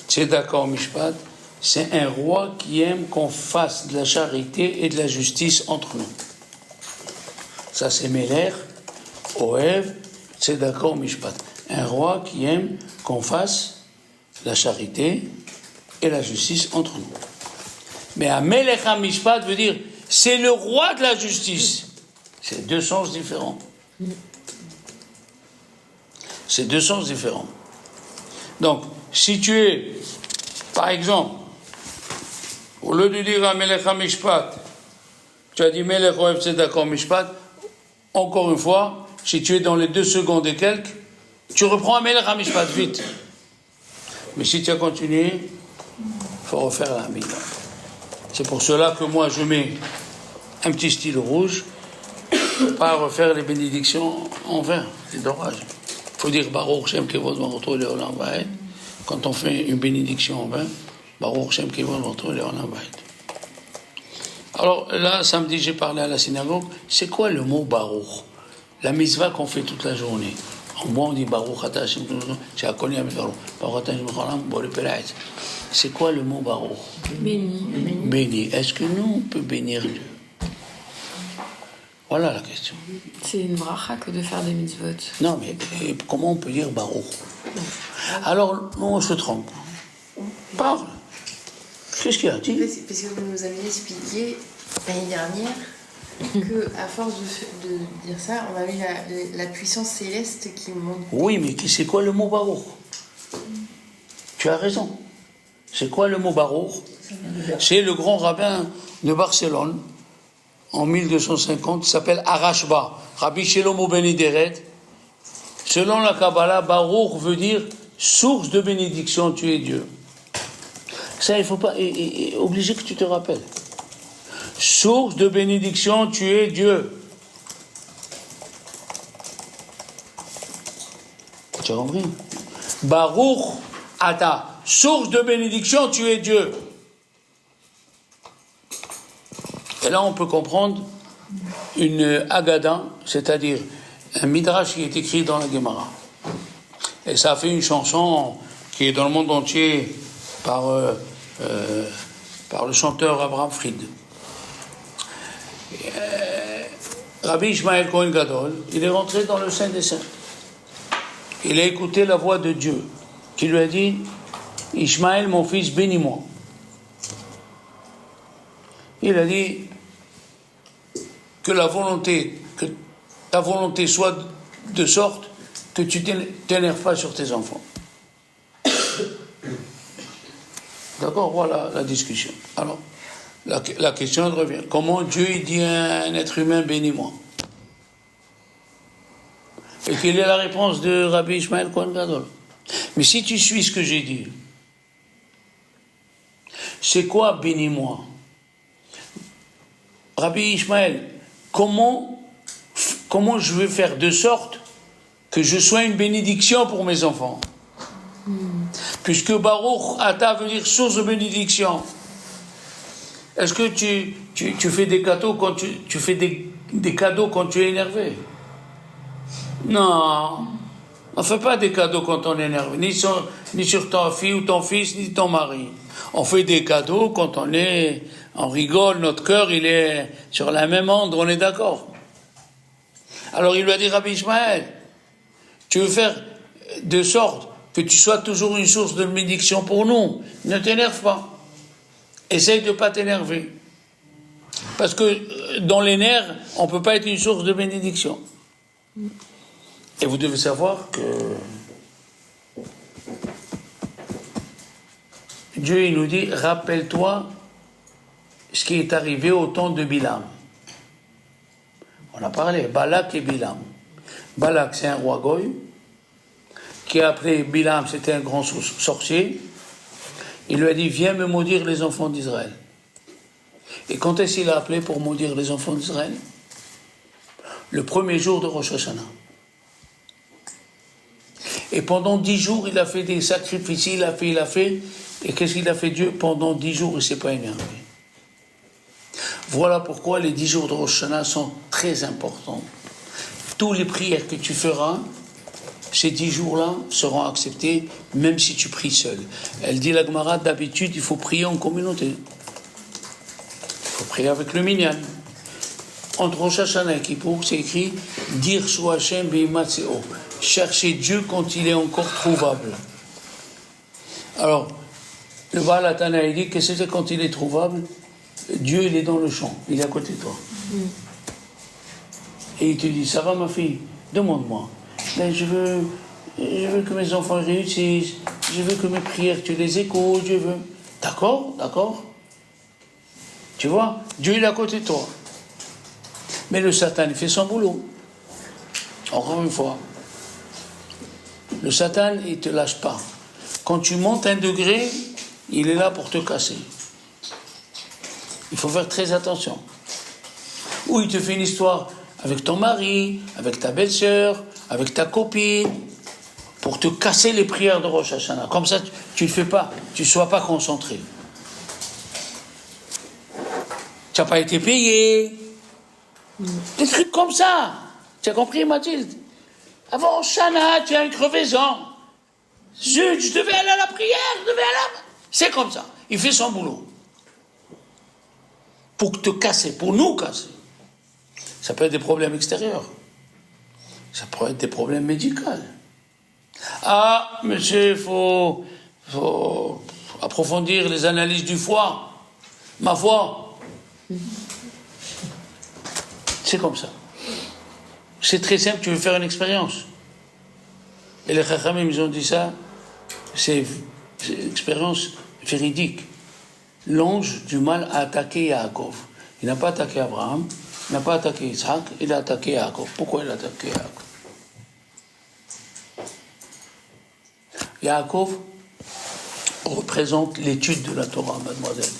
Tzedaka Mishpat, c'est un roi qui aime qu'on fasse de la charité et de la justice entre nous. Ça, c'est Melech Oev Tzedaka Mishpat. Un roi qui aime qu'on fasse la charité et la justice entre nous. Mais Amelech HaMishpat veut dire c'est le roi de la justice. C'est 2 sens différents. C'est 2 sens différents. Donc, si tu es, par exemple, au lieu de dire Amelech HaMishpat, tu as dit Melech Oev Tzedaka Mishpat, encore une fois, si tu es dans les 2 secondes et quelques, tu reprends Amelech HaMishpat vite. Mais si tu as continué, il faut refaire la Hamida. C'est pour cela que moi je mets un petit stylo rouge, pas refaire les bénédictions en vain, c'est dommage. Il faut dire Baruch Shem Kevod Baruch Leolam Vaed. Quand on fait une bénédiction en vain, Baruch Shem Kevod Baruch Leolam Vaed. Alors là, samedi, j'ai parlé à la synagogue. C'est quoi le mot Baruch? La mitzvah qu'on fait toute la journée. En moi, on dit Baruch Ata Hashem c'est à Kol Yam Baruch Ata Hashem Boré Pelaït. C'est quoi le mot Baruch? Béni. Béni. Est-ce que nous, on peut bénir Dieu? Voilà la question. C'est une bracha que de faire des mitzvot. Non, mais comment on peut dire Baruch? Alors, nous, on se trompe. Parle. Qu'est-ce qu'il y a? Dis. Parce que vous nous avez expliqué l'année dernière que à force de dire ça, on avait la puissance céleste qui monte. Oui, mais c'est quoi le mot Baruch? Tu as raison. C'est quoi le mot Baruch? C'est le grand rabbin de Barcelone, en 1250, qui s'appelle Arashba, Rabbi Shelomo ben Ideret. Selon la Kabbalah, Baruch veut dire source de bénédiction, tu es Dieu. Ça, il ne faut pas, obligé que tu te rappelles. source de bénédiction, tu es Dieu. Tu as compris? Baruch Ata, source de bénédiction, tu es Dieu. Et là, on peut comprendre une Agada, c'est-à-dire un Midrash qui est écrit dans la Gemara. Et ça a fait une chanson qui est dans le monde entier par le chanteur Abraham Fried. Rabbi Ishmael Cohen Gadol, il est rentré dans le Saint des Saints. Il a écouté la voix de Dieu, qui lui a dit, Ishmael, mon fils, bénis-moi. Il a dit que ta volonté soit de sorte que tu ne t'énerves pas sur tes enfants. D'accord, voilà la discussion. Alors, la question revient. Comment Dieu dit à un être humain, bénis-moi? Et quelle est la réponse de Rabbi Ishmael Cohen Gadol? Mais si tu suis ce que j'ai dit, c'est quoi bénis-moi? Rabbi Ishmael, comment je vais faire de sorte que je sois une bénédiction pour mes enfants? Puisque Baruch Ata veut dire source de bénédiction. Est-ce que tu fais des cadeaux quand tu fais des cadeaux quand tu es énervé? Non, on ne fait pas des cadeaux quand on est énervé, ni sur ta fille ou ton fils, ni ton mari. On fait des cadeaux quand on rigole, notre cœur il est sur la même onde, on est d'accord. Alors il lui a dit, Rabbi Ishmael, tu veux faire de sorte que tu sois toujours une source de bénédiction pour nous, ne t'énerve pas. Essaye de ne pas t'énerver. Parce que dans les nerfs, on ne peut pas être une source de bénédiction. Et vous devez savoir que Dieu il nous dit, rappelle-toi ce qui est arrivé au temps de Bilam. On a parlé, Balak et Bilam. Balak, c'est un roi goy, qui a appelé Bilam, c'était un grand sorcier. Il lui a dit, viens me maudire les enfants d'Israël. Et quand est-ce qu'il a appelé pour maudire les enfants d'Israël? Le premier jour de Rosh Hashanah. Et pendant 10 jours, il a fait des sacrifices, il a fait. Et qu'est-ce qu'il a fait Dieu? Pendant 10 jours, il ne s'est pas énervé. Voilà pourquoi les 10 jours de Rosh Hashanah sont très importants. Tous les prières que tu feras, ces 10 jours-là seront acceptés, même si tu pries seul. Elle dit la Gemara, d'habitude, il faut prier en communauté. Il faut prier avec le minyan. Entre Rosh Hashanah et Kippour, c'est écrit « Dir shu Hashem b'imatseo » chercher Dieu quand il est encore trouvable. Alors, le Baal Hatana, il dit, qu'est-ce que c'est quand il est trouvable? Dieu, il est dans le champ, il est à côté de toi. Et il te dit, ça va ma fille, demande-moi. Mais je veux que mes enfants réussissent, je veux que mes prières, tu les écoutes, je veux... D'accord, d'accord. Tu vois, Dieu, il est à côté de toi. Mais le Satan, il fait son boulot. Encore une fois. Le Satan, il ne te lâche pas. Quand tu montes un degré, il est là pour te casser. Il faut faire très attention. Ou il te fait une histoire avec ton mari, avec ta belle-sœur, avec ta copine, pour te casser les prières de Rosh Hashanah. Comme ça, tu ne le fais pas, tu ne sois pas concentré. Tu n'as pas été payé. Des trucs comme ça. Tu as compris, Mathilde? Avant Shana, tu as une crevaison. Zut, je devais aller à la prière, C'est comme ça. Il fait son boulot. Pour te casser, pour nous casser. Ça peut être des problèmes extérieurs. Ça peut être des problèmes médicaux. Ah, monsieur, il faut approfondir les analyses du foie. Ma foi. C'est comme ça. C'est très simple, tu veux faire une expérience. Et les Chachamim, ils ont dit ça, c'est une expérience véridique. L'ange du mal a attaqué Yaakov. Il n'a pas attaqué Abraham, il n'a pas attaqué Isaac, il a attaqué Yaakov. Pourquoi il a attaqué Yaakov? Yaakov représente l'étude de la Torah, mademoiselle.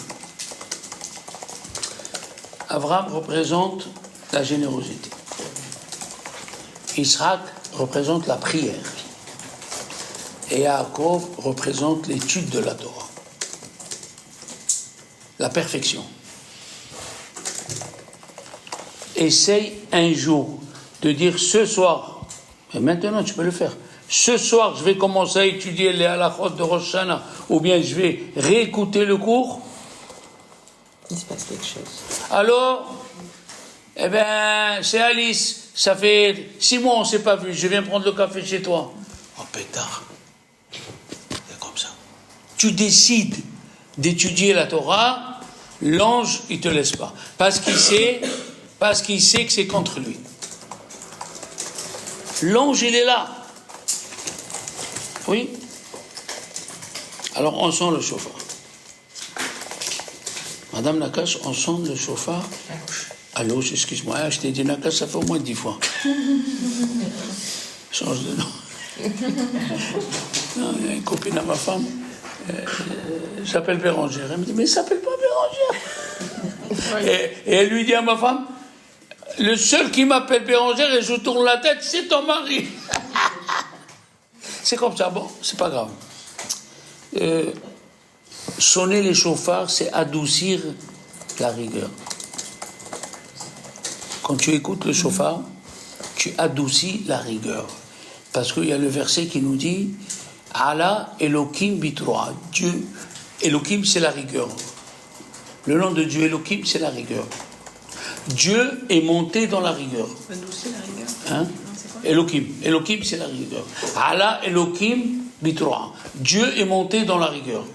Abraham représente la générosité. Isaac représente la prière. Et Yaakov représente l'étude de la Torah. La perfection. Essaye un jour de dire ce soir, et maintenant tu peux le faire, ce soir je vais commencer à étudier les halachot de Rosh Hashanah, ou bien je vais réécouter le cours. Il se passe quelque chose. Alors, eh ben, c'est Alice, ça fait 6 mois on ne s'est pas vu, je viens prendre le café chez toi. Oh pétard, c'est comme ça. Tu décides d'étudier la Torah, l'ange, il ne te laisse pas. Parce qu'il sait que c'est contre lui. L'ange, il est là. Oui. Alors, on sent le chauffard. Madame Nakash, on sent le chauffard. Allô, excuse-moi, je t'ai dit Nakash, ça fait au moins 10 fois. Change de nom. Non, il y a une copine à ma femme, j'appelle Bérangère. Elle me dit, mais ça s'appelle pas Bérangère. Et elle lui dit à ma femme, le seul qui m'appelle Bérangère et je tourne la tête, c'est ton mari. C'est comme ça, bon, c'est pas grave. Sonner les chauffards, c'est adoucir la rigueur. Quand tu écoutes le chauffard, tu adoucis la rigueur. Parce qu'il y a le verset qui nous dit Allah Elohim Bitroa. Dieu, Elohim, c'est la rigueur. Le nom de Dieu, Elohim, c'est la rigueur. Dieu est monté dans la rigueur. Adoucir la rigueur. Hein? Elohim, c'est la rigueur. Allah Elohim Bitroa. Dieu est monté dans la rigueur.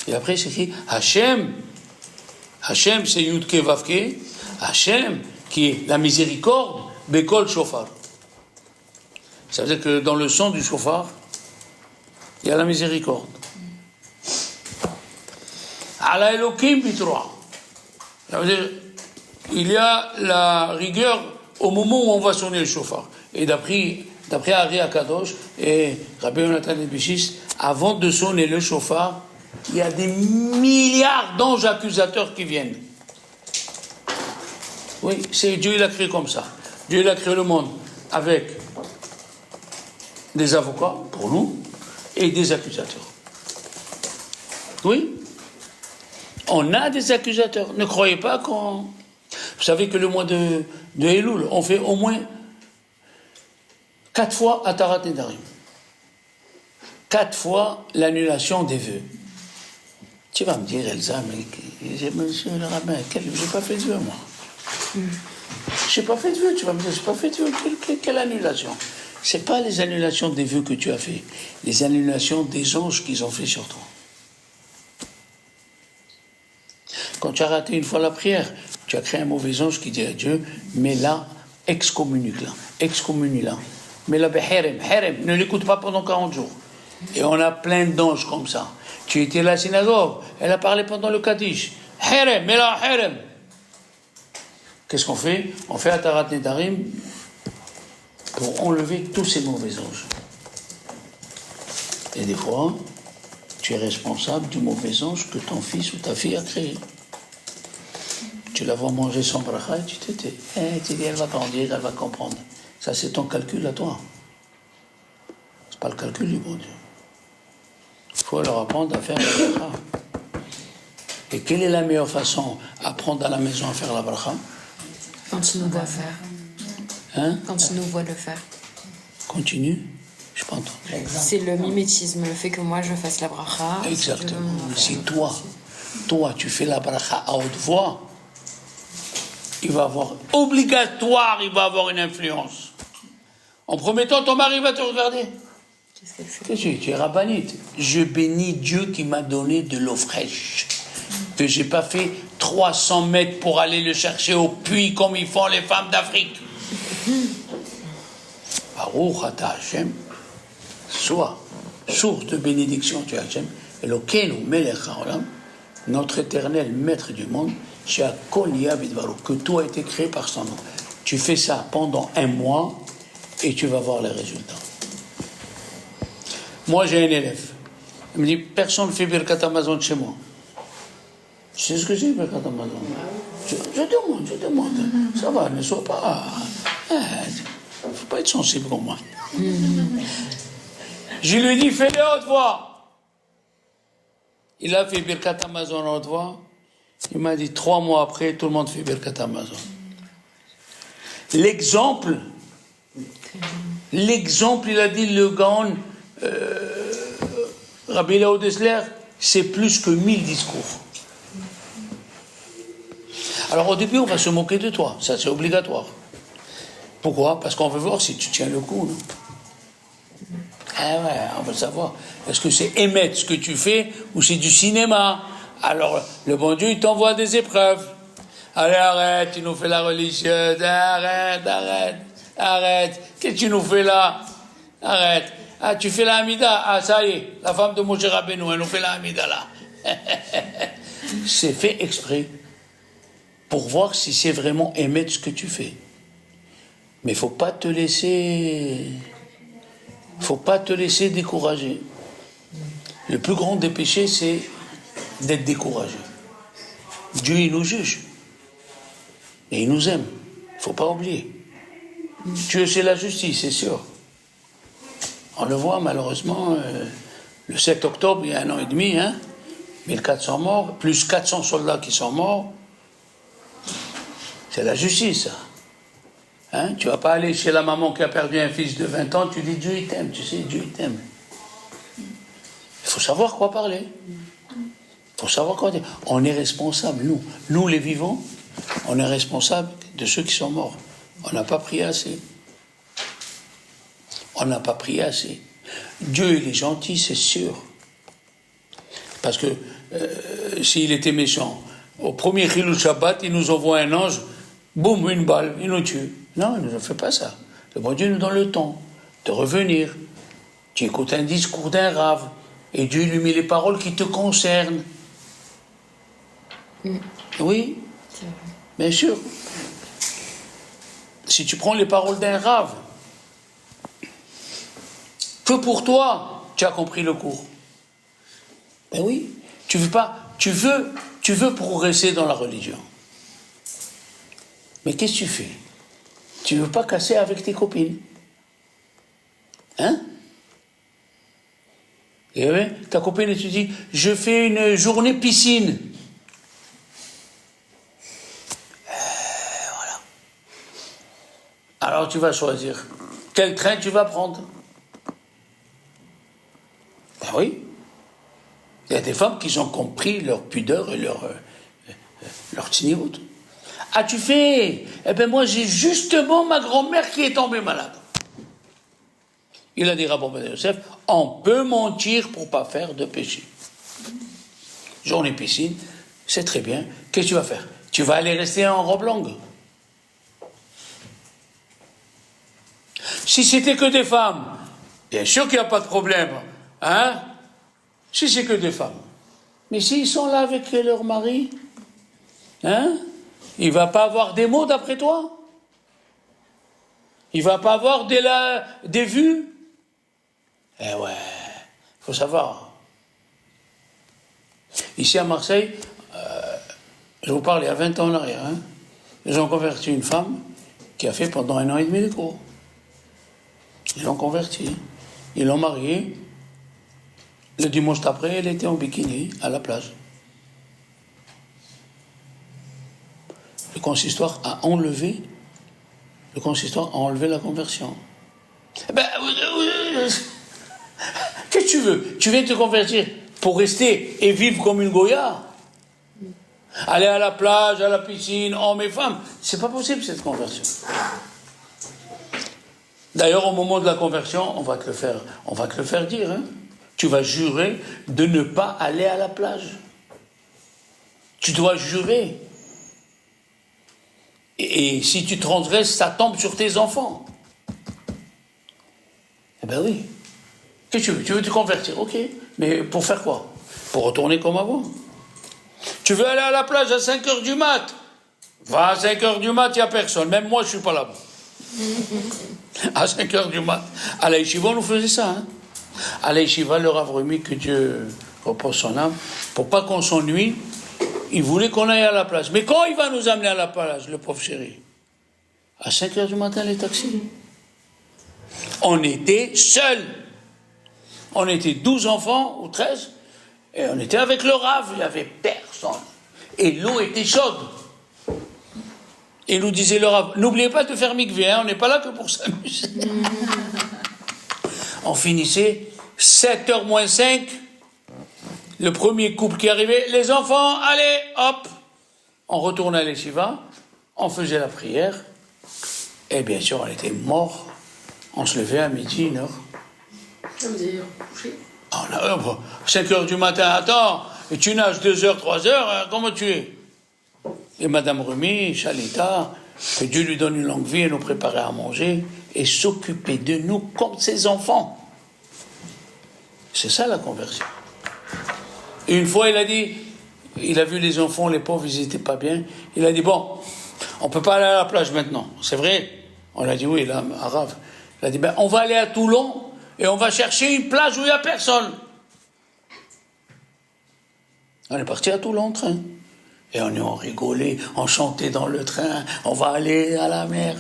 Et après, c'est écrit Hachem. Hachem, c'est Yudke Vavke. Hachem, qui est la miséricorde, Bekol Shofar. Ça veut dire que dans le son du chauffard, il y a la miséricorde. Allah Elohim Bitroa. Ça veut dire, il y a la rigueur au moment où on va sonner le chauffard. Et d'après Ari Akadosh et Rabbi Yonatan Bichis, avant de sonner le chauffard, il y a des milliards d'anges accusateurs qui viennent. Oui, c'est Dieu, il a créé comme ça. Dieu, il a créé le monde avec des avocats, pour nous, et des accusateurs. Oui. On a des accusateurs. Ne croyez pas qu'on... Vous savez que le mois de Elul, on fait au moins 4 fois Atarat Nedarim. 4 fois l'annulation des vœux. Tu vas me dire, Elsa, mais monsieur le rabbin, j'ai pas fait de vœux, moi. J'ai pas fait de vœux, tu vas me dire, j'ai pas fait de vœux. Quelle annulation? C'est pas les annulations des vœux que tu as fait, les annulations des anges qu'ils ont fait sur toi. Quand tu as raté une fois la prière, tu as créé un mauvais ange qui dit à Dieu, mais là, excommunie-la. Mais là, herem, ne l'écoute pas pendant 40 jours. Et on a plein d'anges comme ça. Tu étais à la synagogue, elle a parlé pendant le Kaddish. Herem, mais là, herem. Qu'est-ce qu'on fait? On fait Atarat Nedarim pour enlever tous ces mauvais anges. Et des fois, tu es responsable du mauvais ange que ton fils ou ta fille a créé. Tu la vois manger sans bracha et tu te dis, elle va grandir, elle va comprendre. Ça, c'est ton calcul à toi. C'est pas le calcul du bon Dieu. Il faut leur apprendre à faire la bracha. Et quelle est la meilleure façon d'apprendre à la maison à faire la bracha? Quand il nous voit faire. Hein? Quand il nous voit le faire. Continue. Je pas entendu. C'est le mimétisme, le fait que moi je fasse la bracha. Exactement. Si toi, tu fais la bracha à haute voix, il va avoir une influence. En premier temps, ton mari va te regarder. Qu'est-ce qu'elle fait? Tu es rabbinite. Je bénis Dieu qui m'a donné de l'eau fraîche. Que j'ai pas fait 300 mètres pour aller le chercher au puits comme ils font les femmes d'Afrique. Baruch ata Hashem. Sois source de bénédiction, tu es Hashem. Elokeinu melech haolam, notre éternel maître du monde, que tout a été créé par son nom. Tu fais ça pendant 1 mois et tu vas voir les résultats. Moi, j'ai un élève. Il me dit, personne ne fait Birkat Amazon chez moi. Tu sais ce que c'est, Birkat Amazon? je demande. Ça va, ne sois pas... faut pas être sensible comme moi. Je lui ai dit, fais-le à haute voix. Il a fait Birkat Amazon à haute voix. Il m'a dit, 3 mois après, tout le monde fait Birkat Amazon. L'exemple, il a dit, le Gaon, Rabbi Laou Dessler, c'est plus que 1000 discours. Alors au début, on va se moquer de toi, ça c'est obligatoire. Pourquoi? Parce qu'on veut voir si tu tiens le coup, non? Ah ouais, on veut savoir. Est-ce que c'est émettre ce que tu fais ou c'est du cinéma? Alors, le bon Dieu, il t'envoie des épreuves. Allez, arrête, tu nous fais la religieuse. Arrête. Qu'est-ce que tu nous fais là? Arrête. Ah, tu fais la Hamida. Ah, ça y est, la femme de Moshe Rabbeinu, elle nous fait la Hamida là. C'est fait exprès pour voir si c'est vraiment émettre ce que tu fais. Mais faut pas te laisser décourager. Le plus grand des péchés, c'est d'être découragé. Dieu, il nous juge. Et il nous aime. Faut pas oublier. Dieu, c'est la justice, c'est sûr. On le voit, malheureusement, le 7 octobre, il y a 1 an et demi, 1400 morts, plus 400 soldats qui sont morts. C'est la justice, ça. Tu vas pas aller chez la maman qui a perdu un fils de 20 ans, tu dis Dieu il t'aime, tu sais, Dieu il t'aime. Il faut savoir quoi parler. Il faut savoir quoi dire. On est responsable, nous les vivants, on est responsable de ceux qui sont morts. On n'a pas prié assez. Dieu il est gentil, c'est sûr. Parce que s'il était méchant, au premier Chilul Shabbat, il nous envoie un ange, boum, une balle, il nous tue. Non, il ne fait pas ça. Le bon Dieu nous donne le temps de revenir. Tu écoutes un discours d'un rave, et Dieu lui met les paroles qui te concernent. Oui, bien sûr. Si tu prends les paroles d'un rave, que pour toi, tu as compris le cours. Ben oui, tu veux progresser dans la religion. Mais qu'est-ce que tu fais? Tu veux pas casser avec tes copines. Et ta copine, tu dis, je fais une journée piscine. Voilà. Alors tu vas choisir. Quel train tu vas prendre? Ben oui. Il y a des femmes qui ont compris leur pudeur et leur tsniout. As-tu fait? Eh bien moi j'ai justement ma grand-mère qui est tombée malade. Il a dit Rabbi Ben Yosef, on peut mentir pour pas faire de péché. Journée piscine, c'est très bien. Qu'est-ce que tu vas faire? Tu vas aller rester en robe longue. Si c'était que des femmes, bien sûr qu'il n'y a pas de problème. Si c'est que des femmes. Mais s'ils sont là avec leur mari, il ne va pas avoir des mots d'après toi? Il ne va pas avoir des vues? Eh ouais, il faut savoir. Ici à Marseille, je vous parle il y a 20 ans en arrière, ils ont converti une femme qui a fait pendant 1 an et demi de cours. Ils l'ont convertie, ils l'ont mariée. Le dimanche d'après, elle était en bikini à la plage. Le consistoire a enlevé la conversion. Qu'est-ce que tu veux? Tu viens te convertir pour rester et vivre comme une Goya? Aller à la plage, à la piscine, hommes et femmes. C'est pas possible cette conversion. D'ailleurs, au moment de la conversion, on va te le faire dire. Tu vas jurer de ne pas aller à la plage. Tu dois jurer. Et si tu transgresses, ça tombe sur tes enfants. Eh ben oui. Qu'est-ce que tu veux? Tu veux te convertir, ok. Mais pour faire quoi? Pour retourner comme avant. Tu veux aller à la plage à 5h du mat? Va à 5h du mat, il n'y a personne. Même moi, je ne suis pas là-bas. À 5h du mat. À la yeshiva, on nous faisait ça. À la yeshiva, le Rav Rumi, que Dieu repose son âme, pour pas qu'on s'ennuie, Il voulait qu'on aille à la plage. Mais quand il va nous amener à la plage, le pauvre chéri? À 5 heures du matin, les taxis. On était seuls. On était 12 enfants, ou 13, et on était avec le Rav, il n'y avait personne. Et l'eau était chaude. Et nous disait le Rav, n'oubliez pas de faire mikvé, hein, on n'est pas là que pour s'amuser. On finissait 7h moins 5, le premier couple qui arrivait, les enfants, allez, hop, on retournait à l'Eshiva, on faisait la prière, et bien sûr, on était morts. On se levait à midi, 1h. Vous avez couché? 5h du matin, attends, et tu nages 2h, 3h, comment tu es? Et Madame Rumi, Chalita, que Dieu lui donne une longue vie et nous préparait à manger, et s'occuper de nous comme ses enfants. C'est ça la conversion. Et une fois, il a dit, il a vu les enfants, les pauvres, ils n'étaient pas bien, il a dit, bon, on ne peut pas aller à la plage maintenant, c'est vrai? On a dit oui, là, arabe. Il a dit, on va aller à Toulon et on va chercher une plage où il n'y a personne. On est parti à Toulon en train. Et on rigolait, on chantait dans le train, on va aller à la mer.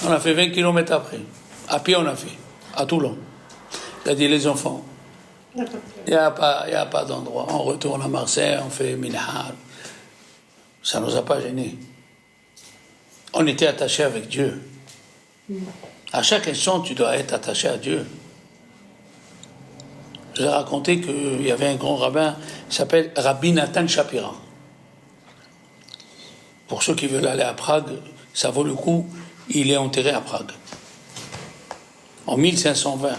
On a fait 20 km après. À pied, on a fait, à Toulon. Il a dit, les enfants, il n'y a pas d'endroit. On retourne à Marseille, on fait Minhar. Ça ne nous a pas gênés. On était attachés avec Dieu. À chaque instant, tu dois être attaché à Dieu. Je vous ai raconté qu'il y avait un grand rabbin qui s'appelle Rabbi Nathan Shapira. Pour ceux qui veulent aller à Prague, ça vaut le coup, il est enterré à Prague. En 1520.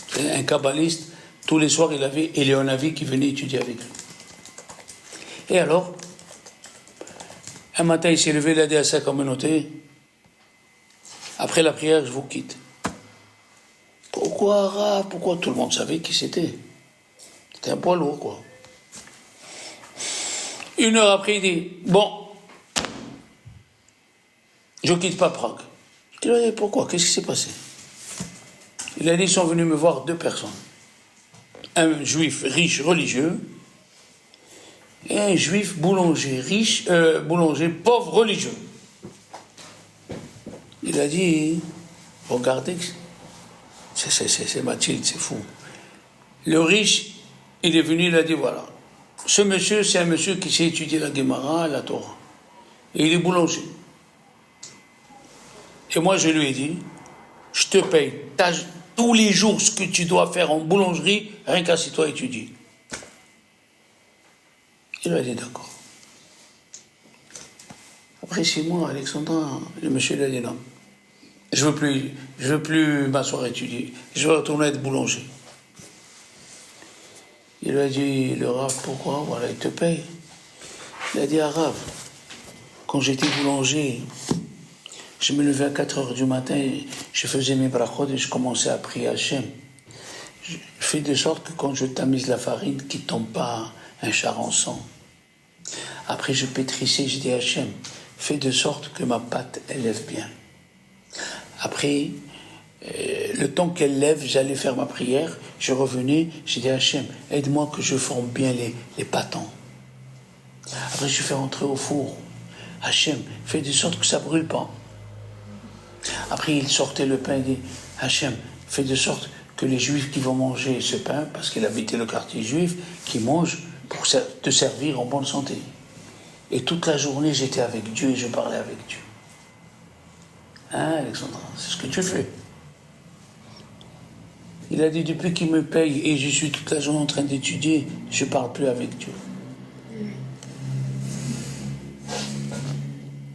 C'est un kabbaliste, tous les soirs il avait Eleonavi qui venait étudier avec lui. Et alors, un matin il s'est levé, il a dit à sa communauté, après la prière, je vous quitte. Pourquoi Rav? Pourquoi? Tout le monde savait qui c'était. C'était un poids lourd, quoi. 1 heure après, il dit, bon, je quitte pas Prague. Il a dit, pourquoi? Qu'est-ce qui s'est passé? Il a dit, ils sont venus me voir 2 personnes. Un juif riche, religieux, et un juif boulanger, boulanger, pauvre, religieux. Il a dit, regardez, c'est Mathilde, c'est fou. Le riche, il est venu, il a dit, voilà, ce monsieur, c'est un monsieur qui sait étudier la Gemara, la Torah. Et il est boulanger. Et moi, je lui ai dit, je te paye tous les jours ce que tu dois faire en boulangerie, rien qu'assis-toi étudier. Il a dit, d'accord. Après 6 mois, Alexandra, le monsieur lui a dit non. Je veux plus m'asseoir étudier. Je veux retourner être boulanger. Il lui a dit, le Rav, pourquoi? Voilà, il te paye. Il a dit, Rav, quand j'étais boulanger, je me levais à 4 heures du matin, je faisais mes brachot et je commençais à prier Hachem. Je fais de sorte que quand je tamise la farine, qu'il ne tombe pas un charançon. Après, je pétrissais, je dis Hachem, fais de sorte que ma pâte, elle lève bien. Après, le temps qu'elle lève, j'allais faire ma prière, je revenais, j'ai dit Hachem, aide-moi que je forme bien les pâtons. Après, je fais rentrer au four. Hachem, fais de sorte que ça ne brûle pas. Après, il sortait le pain et dit Hachem, fais de sorte que les juifs qui vont manger ce pain, parce qu'il habitait le quartier juif, qui mangent pour te servir en bonne santé. Et toute la journée, j'étais avec Dieu et je parlais avec Dieu. Hein, Alexandra, c'est ce que tu fais. Il a dit, depuis qu'il me paye et je suis toute la journée en train d'étudier, je ne parle plus avec Dieu.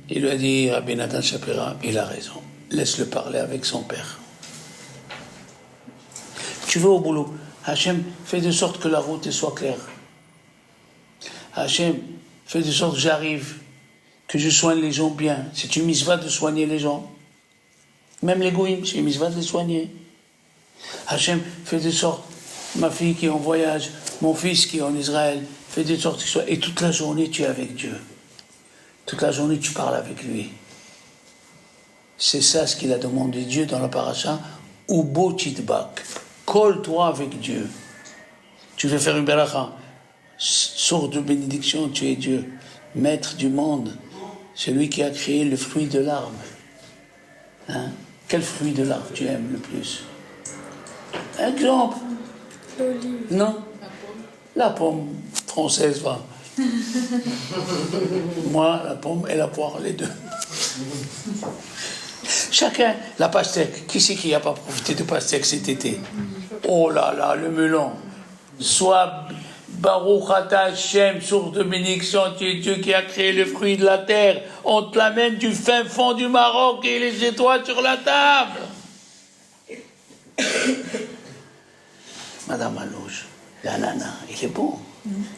Il lui a dit, Rabbi Nathan Shapira, il a raison. Laisse-le parler avec son père. Tu vas au boulot. Hachem, fais de sorte que la route soit claire. Hachem, fais de sorte que j'arrive, que je soigne les gens bien. C'est une mitzvah de soigner les gens. Même les goïms, c'est une mitzvah de les soigner. Hachem, fais de sorte, ma fille qui est en voyage, mon fils qui est en Israël, fais de sorte qu'il soit... Et toute la journée, tu es avec Dieu. Toute la journée, tu parles avec lui. C'est ça ce qu'il a demandé Dieu dans la paracha. Ubo titbak. Colle-toi avec Dieu. Tu veux faire une beracha. Source de bénédiction, tu es Dieu, maître du monde, celui qui a créé le fruit de l'arbre. Hein? Quel fruit de l'arbre tu aimes le plus? Exemple. L'olive. Non. La pomme française va. Moi, la pomme et la poire, les deux. Chacun, la pastèque. Qui c'est qui n'a pas profité de pastèque cet été? Oh là là, le melon. Sois Baruch Ata Hashem, source de bénédiction, tu es Dieu qui a créé le fruit de la terre. On te l'amène du fin fond du Maroc et les étoiles sur la table. Madame Alouche, l'ananas, il est bon.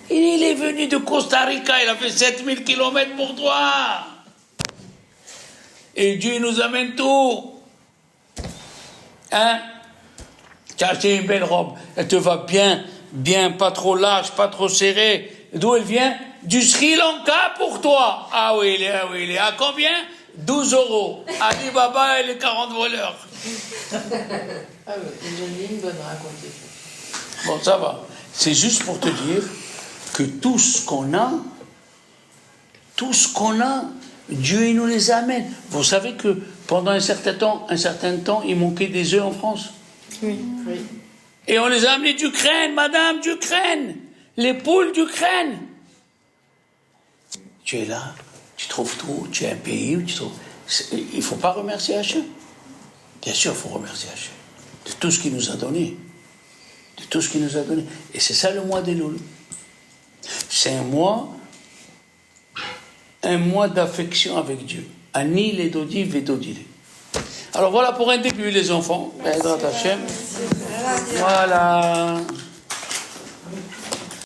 Il est venu de Costa Rica, il a fait 7000 kilomètres pour toi. Et Dieu nous amène tout. Hein? Tu as acheté une belle robe, elle te va bien, pas trop large, pas trop serrée. D'où elle vient? Du Sri Lanka pour toi. Ah oui, il est. À combien? 12 €. Alibaba et les 40 voleurs. Ah oui, j'ai une bonne racontée. Bon, ça va. C'est juste pour te dire que tout ce qu'on a, Dieu il nous les amène. Vous savez que pendant un certain temps, il manquait des œufs en France. Oui. Et on les a amenés d'Ukraine, madame, d'Ukraine. Les poules d'Ukraine. Tu es là, tu trouves tout, tu es un pays où tu trouves... Il ne faut pas remercier Hachem. Bien sûr, il faut remercier Hachem. De tout ce qu'il nous a donné. Et c'est ça le mois d'Elul. C'est un mois d'affection avec Dieu. Ani les dodi vedodile. Alors voilà pour un début les enfants. Voilà.